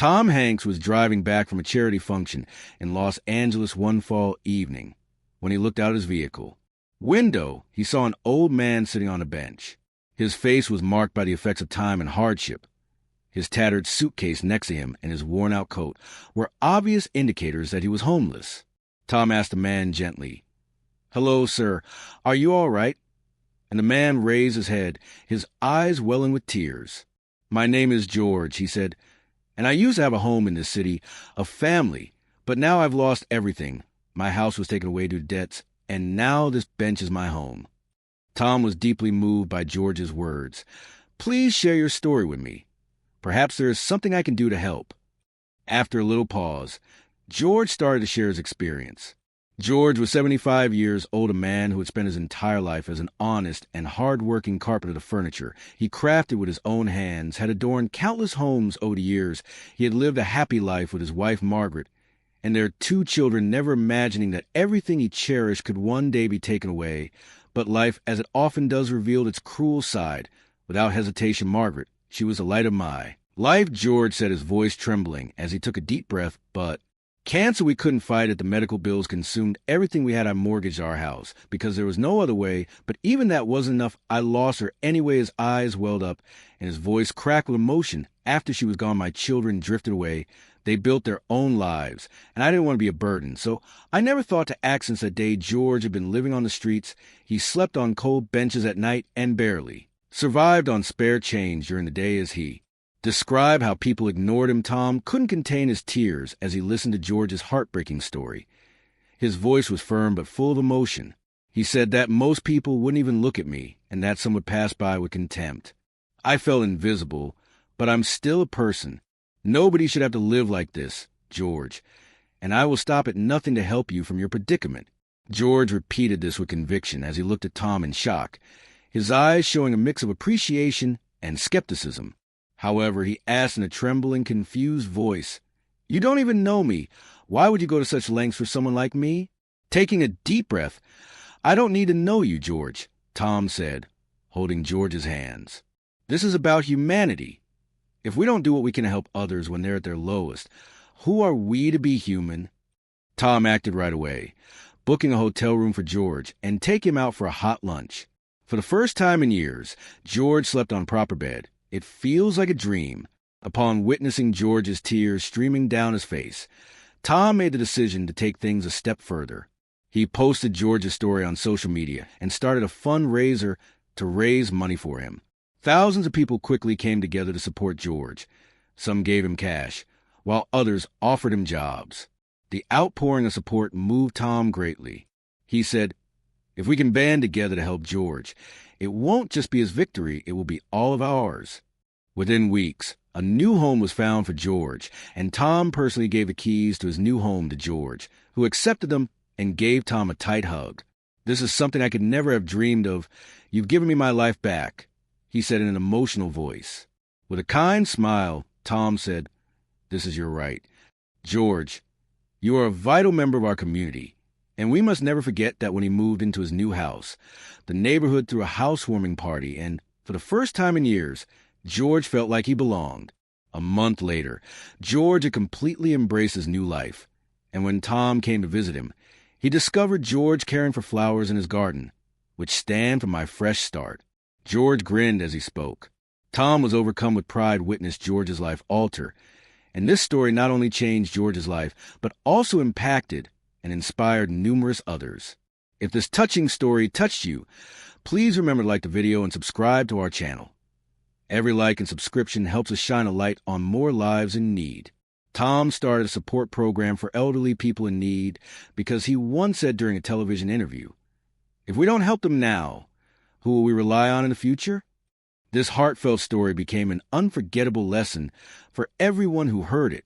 Tom Hanks was driving back from a charity function in Los Angeles one fall evening when he looked out his vehicle. Window, he saw an old man sitting on a bench. His face was marked by the effects of time and hardship. His tattered suitcase next to him and his worn-out coat were obvious indicators that he was homeless. Tom asked the man gently, "Hello, sir. Are you all right?" And the man raised his head, his eyes welling with tears. "My name is George," he said, "and I used to have a home in this city, a family, but now I've lost everything. My house was taken away due to debts, and now this bench is my home." Tom was deeply moved by George's words. "Please share your story with me. Perhaps there is something I can do to help." After a little pause, George started to share his experience. George was 75 years old, a man who had spent his entire life as an honest and hard-working carpenter of furniture. He crafted with his own hands, had adorned countless homes over the years. He had lived a happy life with his wife, Margaret, and their 2 children, never imagining that everything he cherished could one day be taken away. But life, as it often does, revealed its cruel side. Without hesitation, Margaret, she was the light of my life. George said, his voice trembling as he took a deep breath, but cancer we couldn't fight it. The medical bills consumed everything we had. I mortgaged our house because there was no other way, but even that wasn't enough. I lost her anyway. His eyes welled up and his voice cracked with emotion. After she was gone, my children drifted away. They built their own lives, and I didn't want to be a burden, so I never thought to act. Since that day, George had been living on the streets. He slept on cold benches at night and barely survived on spare change during the day as he described how people ignored him. Tom couldn't contain his tears as he listened to George's heartbreaking story. His voice was firm but full of emotion. He said that most people wouldn't even look at me, and that some would pass by with contempt. I felt invisible, but I'm still a person. Nobody should have to live like this, George, and I will stop at nothing to help you from your predicament. George repeated this with conviction as he looked at Tom in shock, his eyes showing a mix of appreciation and skepticism. However, he asked in a trembling, confused voice, "You don't even know me. Why would you go to such lengths for someone like me?" Taking a deep breath, "I don't need to know you, George," Tom said, holding George's hands. "This is about humanity. If we don't do what we can to help others when they're at their lowest, who are we to be human?" Tom acted right away, booking a hotel room for George and taking him out for a hot lunch. For the first time in years, George slept on proper bed. It feels like a dream. Upon witnessing George's tears streaming down his face, Tom made the decision to take things a step further. He posted George's story on social media and started a fundraiser to raise money for him. Thousands of people quickly came together to support George. Some gave him cash, while others offered him jobs. The outpouring of support moved Tom greatly. He said, "If we can band together to help George, it won't just be his victory, it will be all of ours." Within weeks, a new home was found for George, and Tom personally gave the keys to his new home to George, who accepted them and gave Tom a tight hug. "This is something I could never have dreamed of. You've given me my life back," he said in an emotional voice. With a kind smile, Tom said, "This is your right. George, you are a vital member of our community, and we must never forget that." When he moved into his new house, the neighborhood threw a housewarming party, and for the first time in years, George felt like he belonged. A month later, George had completely embraced his new life, and when Tom came to visit him, he discovered George caring for flowers in his garden, which stand for my fresh start. George grinned as he spoke. Tom was overcome with pride, witnessed George's life alter, and this story not only changed George's life, but also impacted and inspired numerous others. If this touching story touched you, please remember to like the video and subscribe to our channel. Every like and subscription helps us shine a light on more lives in need. Tom started a support program for elderly people in need because he once said during a television interview, "If we don't help them now, who will we rely on in the future?" This heartfelt story became an unforgettable lesson for everyone who heard it.